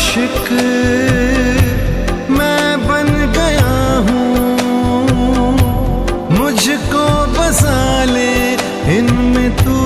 आशिक मैं बन गया हूँ, मुझको बसा ले इनमें तू।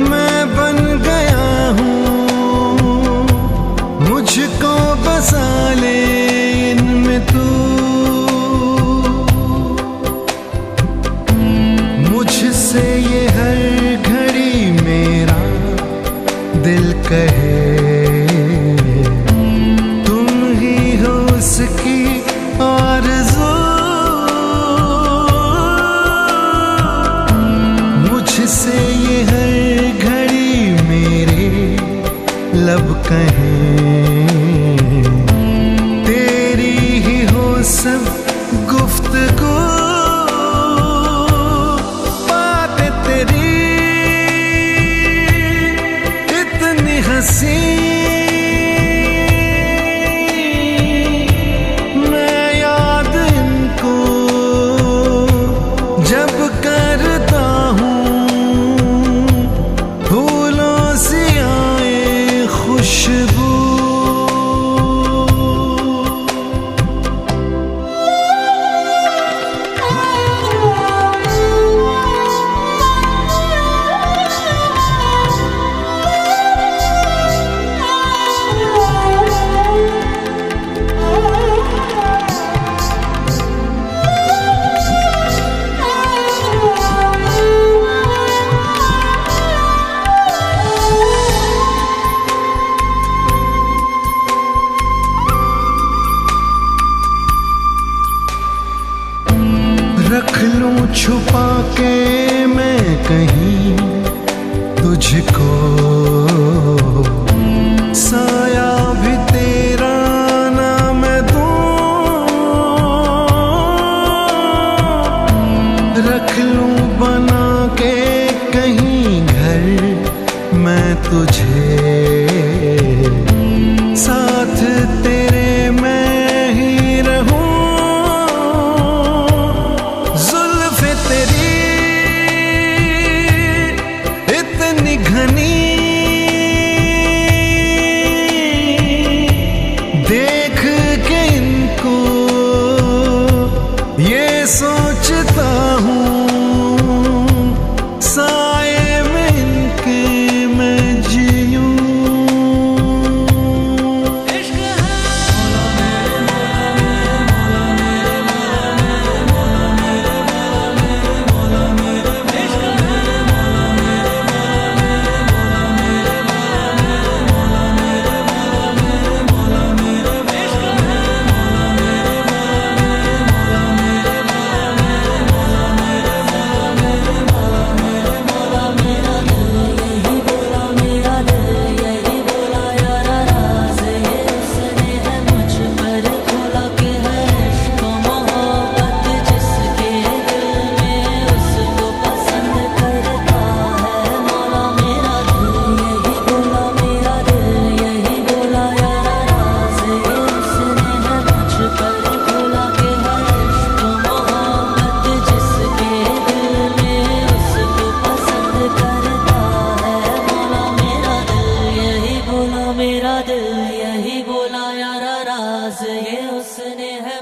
मैं बन गया हूँ, मुझको बसा ले इनमें तू। मुझसे ये हर घड़ी मेरा दिल कहे, तुम ही हो उसकी आरज़ू। मुझसे ये हर घड़ी मेरे लब कहें, तेरी ही हो सब गुफ्तगू। बातें तेरी इतनी हंसी, मैं याद इनको जब करता हूँ, खुशबू। रख लूं छुपा के मैं कहीं तुझको, साया भी तेरा ना मैं दूं। रख लूं बना के कहीं घर मैं तुझे, साथ तेरे मैं ही रहूं। घनी देख के इनको ये सोचता हूँ, साए में इनके मैं जीऊं।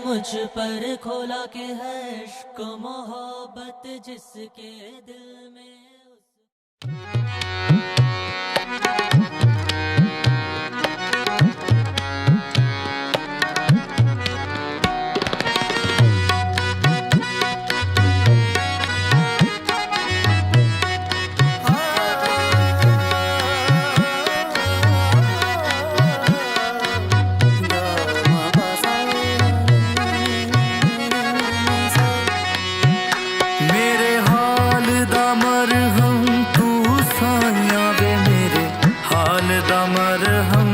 मुझ पर खोला के है इश्क मोहब्बत जिसके दिल में। हाल दा मरहम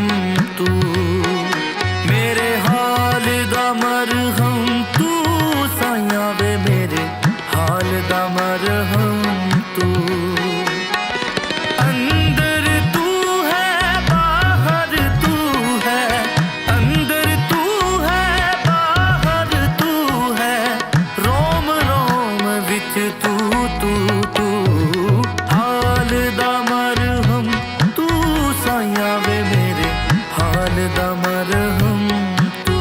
तू, मेरे हाल दा मरहम तू, साया वे मेरे हाल दा मरहम तू। अंदर तू है बाहर तू है, अंदर तू है बाहर तू है, रोम रोम विच तू तू तू। हाल दा मरहम तू, साया वे मेरे हाल दा मरहम तू,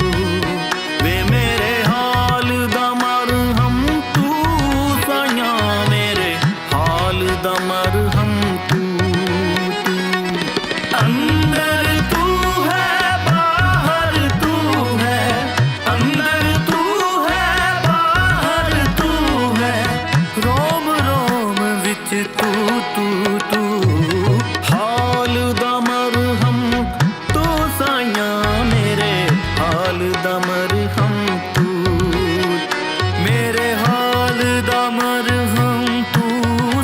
वे मेरे हाल दा मरहम तू, साया मेरे हाल दा मरहम तू तू। अंदर तू है बाहर तू है, अंदर तू है बाहर तू है, रोम रोम विच तू तू तू। हाल दा मरहम तू, साया मेरे हाल दा मरहम तू, मेरे हाल दा मरहम तू,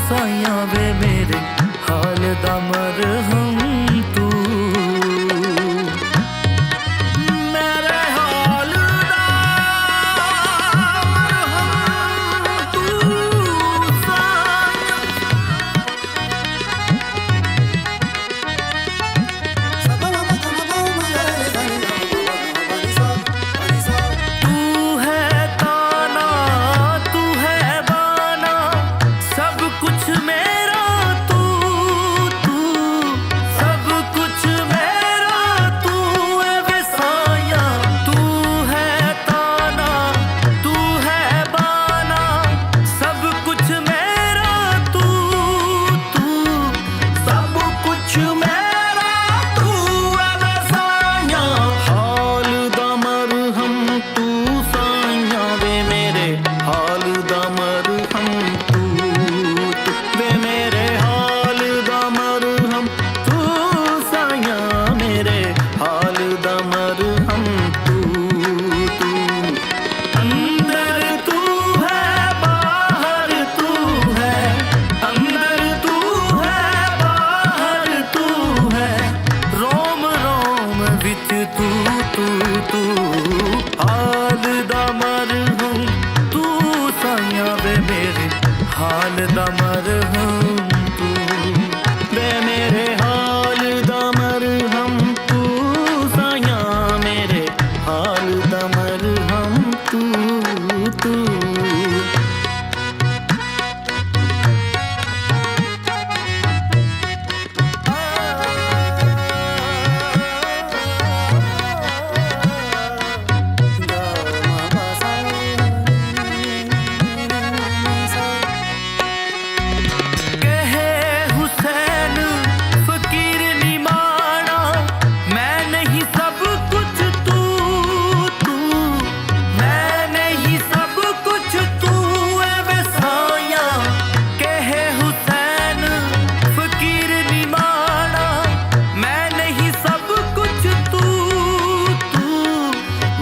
साया वे मेरे हाल दा मरहम तू। मेरे हाल दा मरहम तू, साया तू है ताना तू है बाना, सब कुछ मेरा तू तू, सब कुछ मेरा तू है वे साया। तू है ताना तू है बाना, सब कुछ मेरा तू तू, सब कुछ मेरा तू है वे साया। हाल दा मरहम तू, साया वे मेरे हाल दा मरहम तू तू, वे मेरे हाल दा मरहम तू, साया मेरे हाल दा मरहम तू तू। अंदर तू है बाहर तू है, अंदर तू है बाहर तू है, रोम रोम विच तू तू तू। हाल दा मरहम तू, साया वे मेरे हाल दा मरहम तू, वे मेरे हाल दा मरहम तू, साया मेरे हाल दा मरहम तू तू। कहे हुसैन फकीर निमाना, मैं नहीं सब कुछ तू तू, मैं नहीं सब कुछ तू है वे साया। कहे हुसैन फकीर निमाना, मैं नहीं सब कुछ तू तू,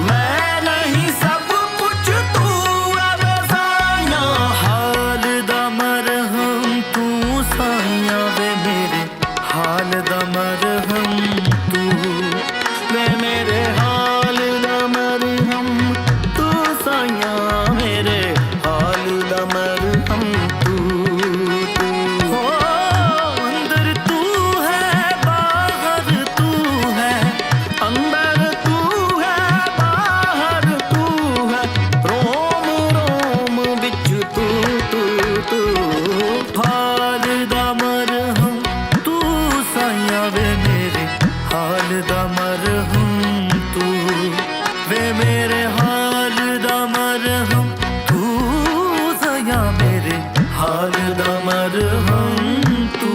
मैं नहीं सब कुछ तू है वे साया। हाल दा मरहम तू, साया वे मेरे हाल दा मरहम तू, वे मेरे हाल दा मरहम तू, साया मेरे हाल दा मरहम तू तू। हो अंदर तू है बाहर तू है, अंदर तू है बाहर तू है, रोम रोम विच तू तू तू। हाल दा मरहम तू, साया वे मेरे हाल दा मरहम तू, वे मेरे हाल दा मरहम तू, साया मेरे हाल दा मरहम तू।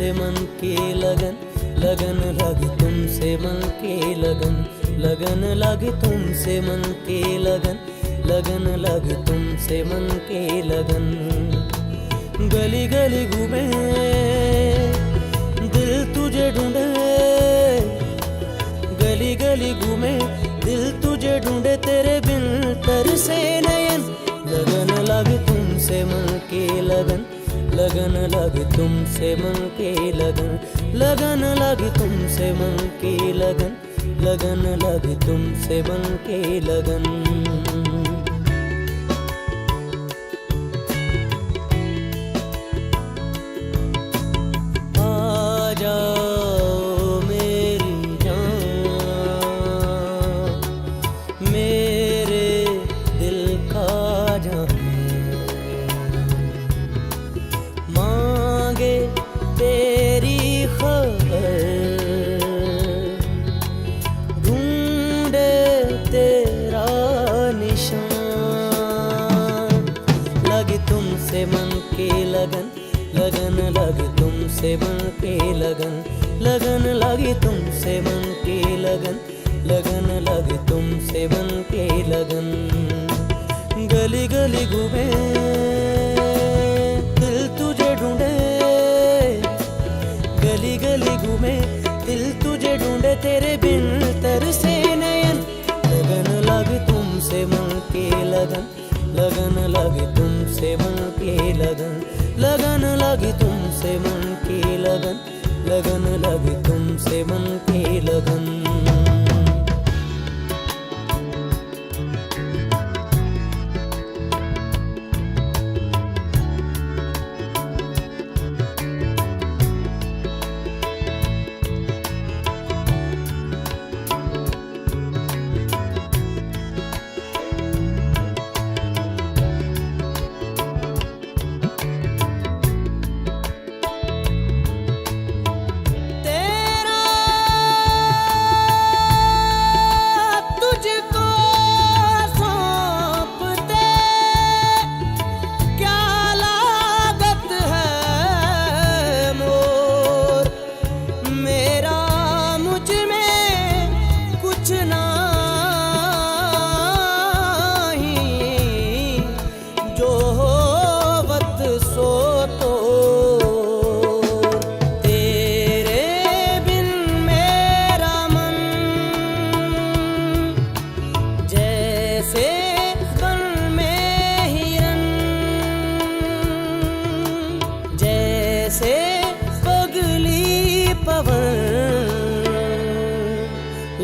तुमसे मन की लगन, लगन लगी तुमसे मन की लगन, लगन लगी तुमसे मन की लगन, लगन लगी तुमसे मन की लगन। गली गली घूमे दिल तुझे ढूंढे, गली गली घूमे दिल तुझे ढूंढे, तेरे बिन तरसे नयन। लगन लगी तुमसे मन की लगन, लगन लगी तुमसे मन की लगन, लगन लगी तुमसे मन की लगन, लगन लगी तुमसे मन की लगन। आ जाओ मेरी जान, मेरे दिल का जान, मांगे तेरी खबर, ढूंढे तेरा निशान। लगी तुमसे मन की लगन, लगन लगी तुमसे मन की लगन, लगन लगी तुमसे मन की लगन, लगन लगी तुमसे मन की लगन। गली गली घूमे दिल तुझे ढूंढे, गली गली घूमे दिल तुझे ढूंढे, तेरे बिन तरसे नयन। लगन लगी तुमसे मन की लगन, लगन लगी तुमसे मन की लगन, लगन लगी तुमसे मन की लगन, लगन लगी तुमसे मन की लगन।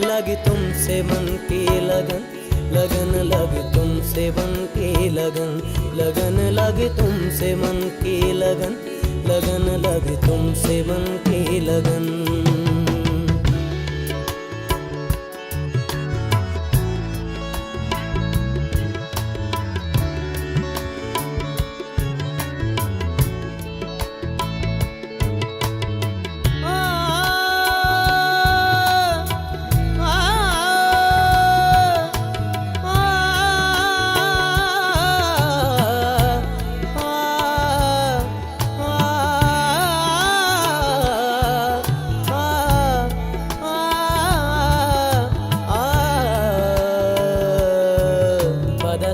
लगी तुमसे मन की लगन, लगन लगी तुमसे मन की लगन, लगन लगी तुमसे मन की लगन, लगन लगी तुमसे मन की लगन।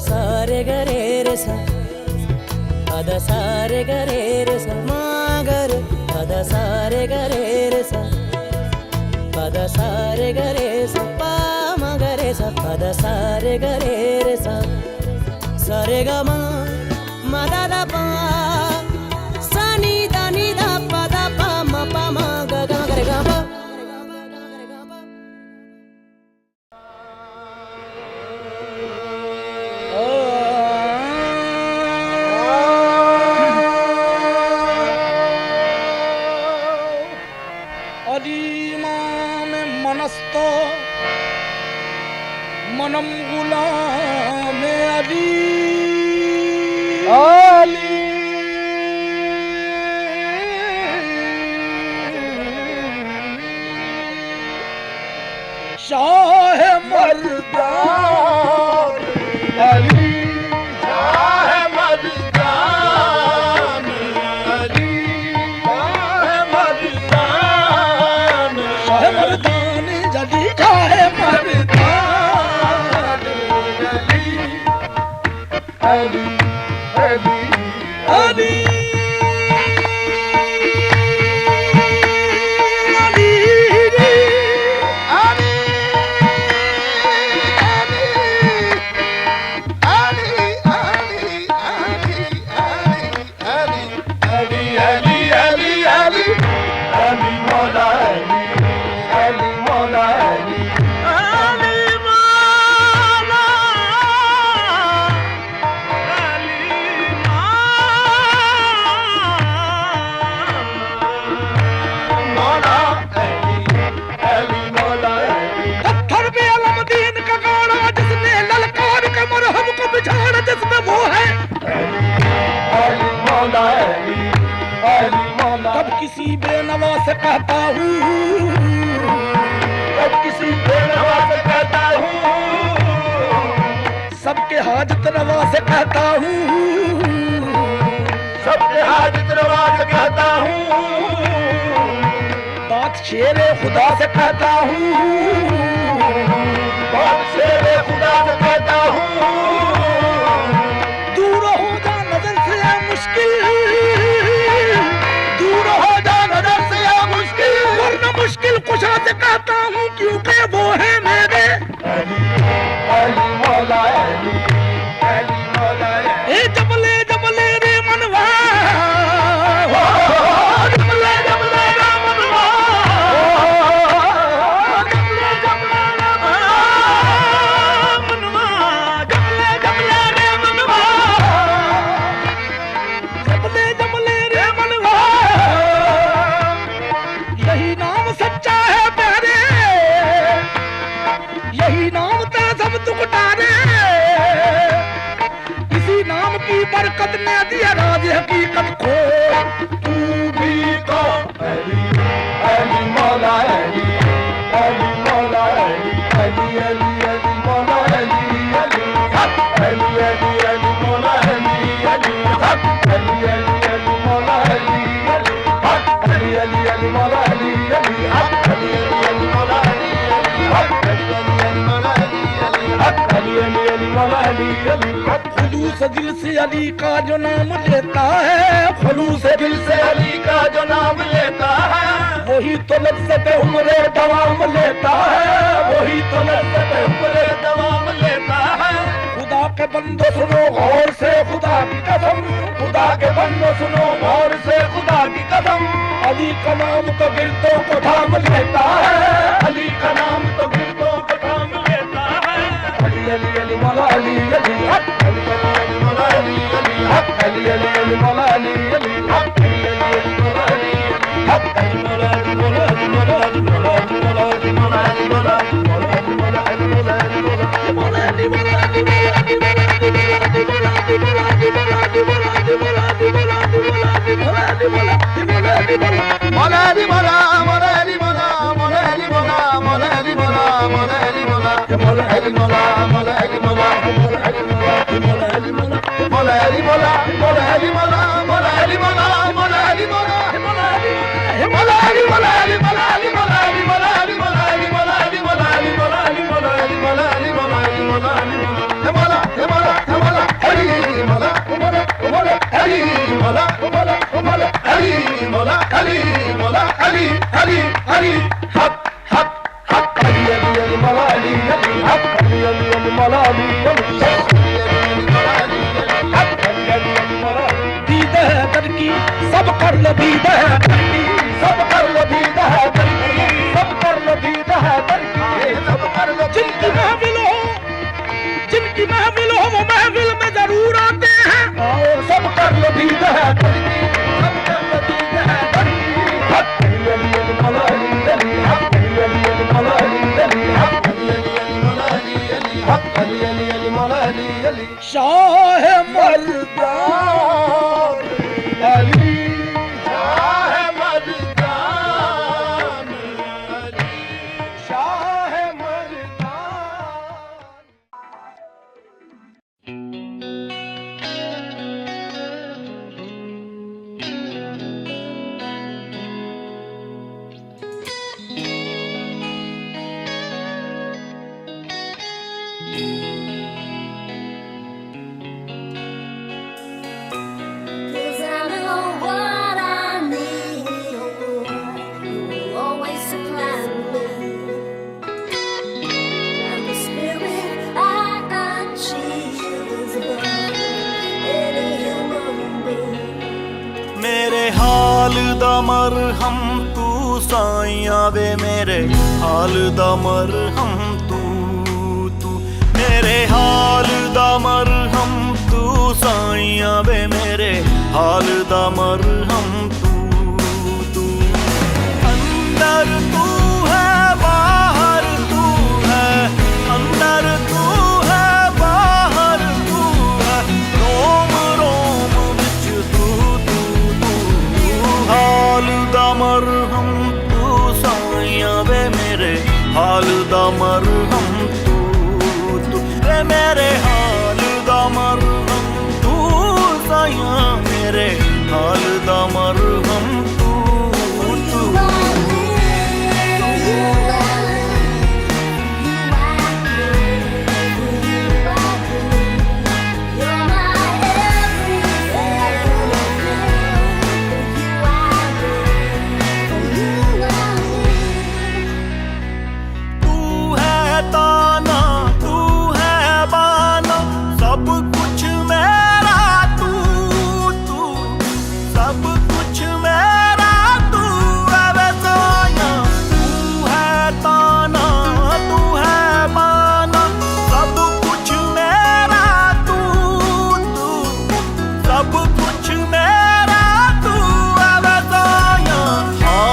सारे गरे रे सा, अदा सारे गरे रे सा, मागर अदा सारे गरे रे सा, अदा सारे गरे सा, पा मगरे सा, अदा सारे गरे रे सा, सारे ग मा दा दा पा, सा नी दा पा दा पा मा पा मा ग ग गरे ग पा। मनस्तो मनम गुलाम अली अली शाह मर्दान अली शाह मर्दान अली शाह मर्दान बेनवा से कहता हूँ, जब किसी बेनवा से कहता हूँ, सबके हाजत रवा से कहता हूँ, सबके हाजत रवा से कहता हूँ, बात शेरे खुदा से कहता हूँ, बात शेरे खुदा से कहता हूँ, दूर हो जा नजर से या मुश्किल, दूर हो जा नजर से या मुश्किल, वरना मुश्किल कुशा से कहता हूँ, क्योंकि वो है मेरे अली अली मौला अली अली मौला ए जबले जबले रे मनवा, जबले जबले रे मनवा, जबले जबले रे मनवा, जबले जबले रे मनवा, जबले जबले रे मनवा, यही नाम सच्चा है प्यारे, यही नाम तेरा सब दुखटारे, इसी नाम की बरकत ने दिया राज हकीकत को, तू भी तो अली अली मौला अली अली मौला अली अली अली अली मौला अली अली हक अली अली अली मौला अली अली हक अली अली अली मौला अली अली हक अली अली अली मौला अली अली हक अली अली अली मौला अली अली हक अली अली अली मौला अली अली हक अली अली अली मौला अली अली हक खुलूस दिल से अली का जो नाम लेता है, खुलूस दिल से अली का जो नाम लेता है, वही तो लज्जत उम्रे दवाम लेता है, वही तो लज्जत उम्रे दवाम लेता है। खुदा के बंदो सुनो गौर से खुदा की कसम, खुदा के बंदो सुनो गौर से खुदा की कसम, अली का नाम तो गिरदों को थाम लेता है, अली का नाम तो गिरदों को थाम लेता है। अली अली अली मौला अली अली हक, अली अली अली मौला अली अली हक अली अली अली मौला अली अली हक अली अली अली मौला अली अली हक अली मौला अली मौला अली मौला अली मौला अली मौला अली मौला अली मौला अली मौला अली मौला अली मौला अली मौला अली मौला सब कर लो दीद है करकी, सब कर लो दीद है करकी, सब कर लो दीद है करकी, सब कर लो। जिनकी महफिल हो, जिनकी महफिल हो वो महफिल में जरूर आते हैं, और सब कर लो दीद है करकी, सब कर लो दीद है करकी, हक अली अली अली मौला अली अली हक अली अली अली मौला अली अली हक अली अली अली मौला अली अली हक अली अली अली मौला अली अली शाह मर्दान अली हाल दा मरहम तू साइया वे मेरे हाल दा मरहम तू तू मेरे हाल दा मरहम तू साइया वे मेरे हाल दा मरहम तू तू अंदर तू है बाहर तू है अंदर तू है बाहर तू है रोम रोम विच तू तू तू हाल दा मरहम दा मरहम तू वे मेरे हाल दा मरहम तू साया मेरे हाल दा मरहम तू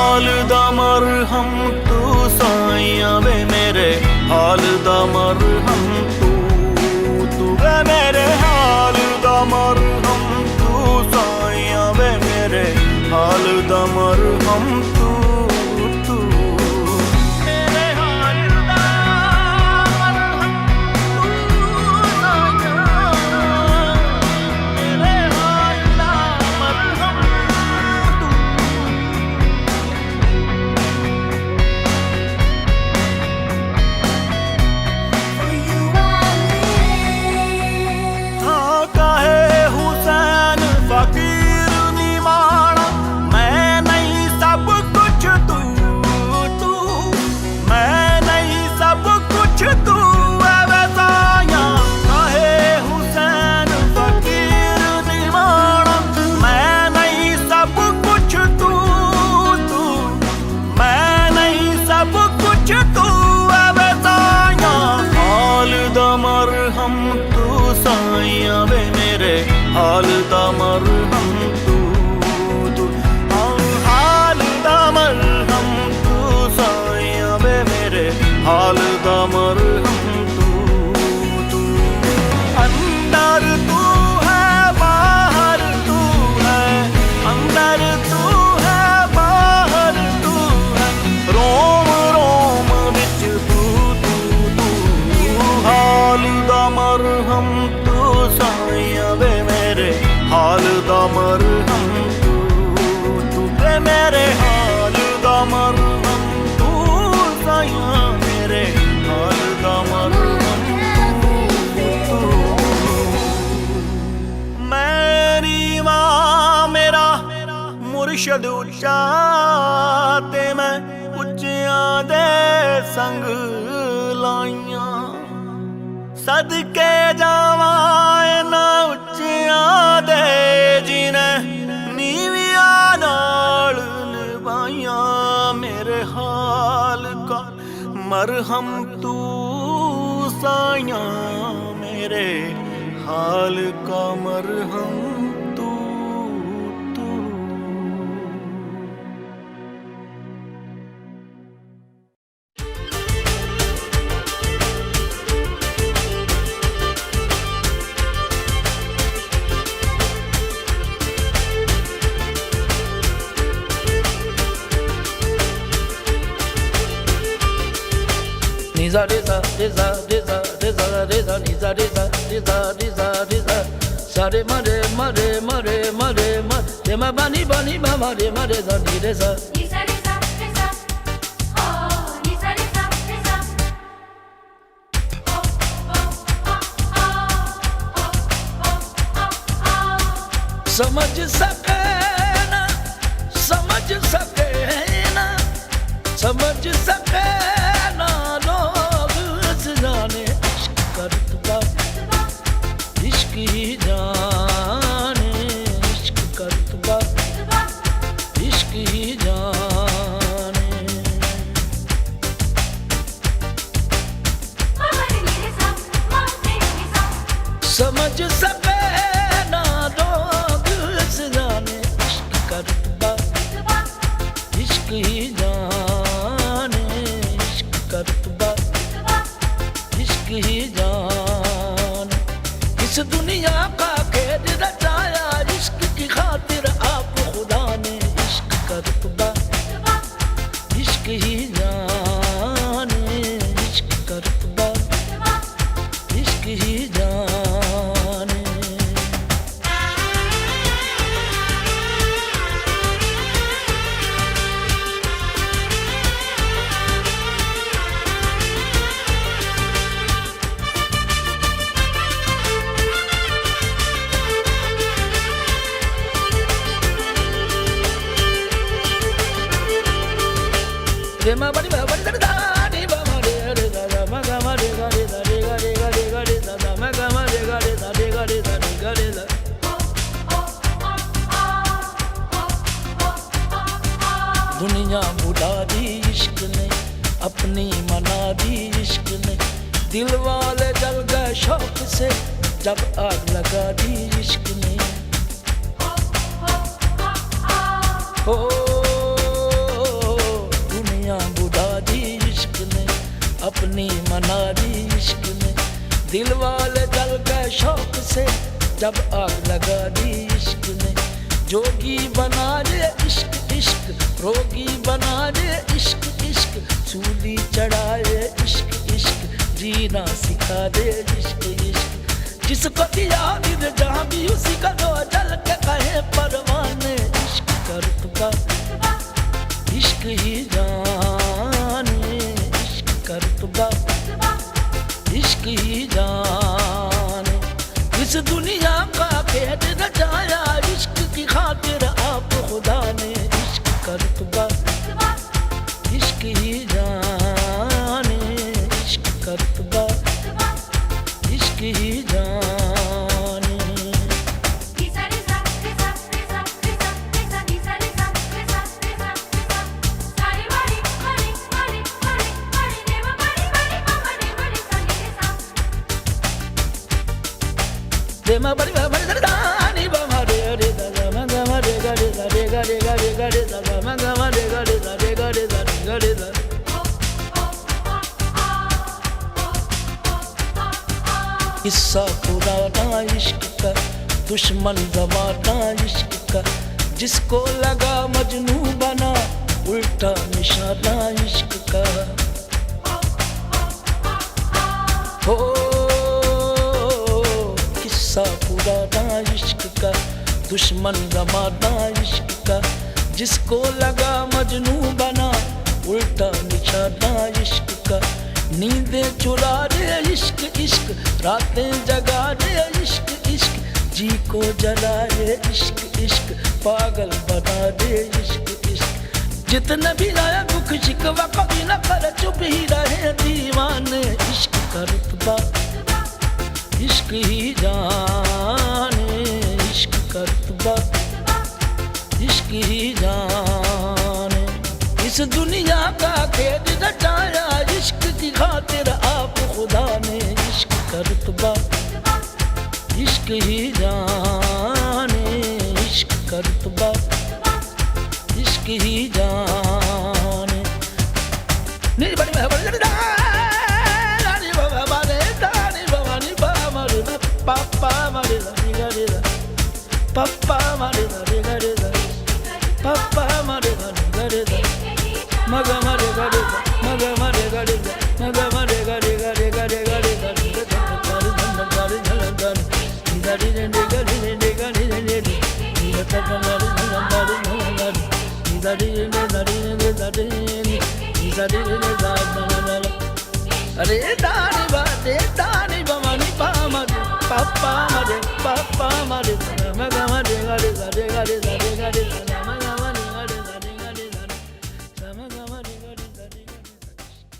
हाल दा मरहम तू वे मेरे हाल दा मरहम तू साया वे मेरे हाल दा मरहम तू मेरे हाल दा मरहम तू साया मेरे हाल दा मरहम हाल दा मरहम तू हाल दा मरहम तू साया वे मेरे हाल दा मरहम तू अंदर तू है बाहर तू है अंदर तू है बाहर तू है रोम रोम विच तू हाल दा मरहम तू साया वे हाल दा मरहम तू वे मेरे हाल दा मरहम तू साया मेरे हाल दा मरहम तू मेरी मां मेरा मुर्शद उच्चा ते मैं उच्चियां दे संग लाइयां सदके जावां ना उच्चियां दे जिने नीविया नाल निभाइया मेरे हाल का मरहम तू साया मेरे हाल का मरहम तू Nisa disa disa disa disa disa nisa disa disa disa disa sare mare mare mare mare mare ma bani bani ma mare mare sa ni disa nisa disa disa oh nisa disa disa oh oh oh oh oh समझ सके ना समझ सके ना समझ सके ना लोग जाने इश्क करता इश्क ही जाने इश्क करता इश्क ही जाने समझ सके ना लोग जाने इश्क करता इश्क ही जाने इश्क करता इश्क ही जाने इस दुनिया का खेद रचाया इश्क की खातिर आप खुदा ने इश्क करता इश्क ही जाने इश्क ma ba ni ba da da ni ba ma re re da da ma ga ma re ga re da re ga re ga re ga re da da ma ga ma re ga re da re ga re da re ga re da दुनिया बुला दी इश्क ने अपनी मना दी इश्क ने दिल वाले जल गए शौक से जब आग लगा दी इश्क ने ओ दुनिया बुला दी इश्क ने अपनी मना दी इश्क ने दिल वाले जल गए शौक से जब आग लगा दी इश्क ने जोगी बना दे इश्क इश्क रोगी बना दे इश्क इश्क सूली चढ़ाए इश्क इश्क जीना सिखा दे इश्क इश्क जिसको दिया दिल जहाँ भी उसी का दो जल के कहे परवाने इश्क का रुतबा इश्क ही जाने इश्क का रुतबा इश्क ही जाने इस दुनिया का भेद रचाया इश्क की खातिर आप खुदा ने इश्क का रुतबा इश्क ही जाने इश्क का रुतबा इश्क ही जाने Risa risa risa risa risa risa risa risa risa risa Sari bari bari bari bari bari neva bari bari mama ne bari sari risa de ma bari ba bari da ni ba ma re re da da ma ga ma re ga re da re ga re ga re ga re da da ma ga ma re ga re da re ga re da re ga re da किस्सा पुराना इश्क का दुश्मन जमाना इश्क का जिसको लगा मजनू बना उल्टा निशाना इश्क का हो किस्सा पुराना इश्क का दुश्मन जमाना इश्क का जिसको लगा मजनू बना उल्टा निशाना इश्क का नींदें चुरा दे इश्क इश्क रातें जगा दे इश्क इश्क जी को जलाए इश्क इश्क पागल बना दे इश्क इश्क जितने भी आया दुख शिकवा कभी न कर चुप ही रहे दीवाने इश्क का रुतबा इश्क ही जाने इश्क का रुतबा इश्क ही जाने इस दुनिया का खेद रचाया इश्क की खातिर आप खुदा ने इश्क का रुतबा इश्क ही जाने इश्क का रुतबा इश्क ही जाने नी बड़ी बड़ी रानी बाबा बारे दानी बाबा नी बाबा मारे पापा मारे नी गारे पापा मारे नी गारे पापा मारे नी गारे मगा मारे गारे मगा मारे गारे मगा मारे गारे गारे गारे गारे गारे गारे गारे अरे दानी बाते दानी बाबा नी पापा मारे पापा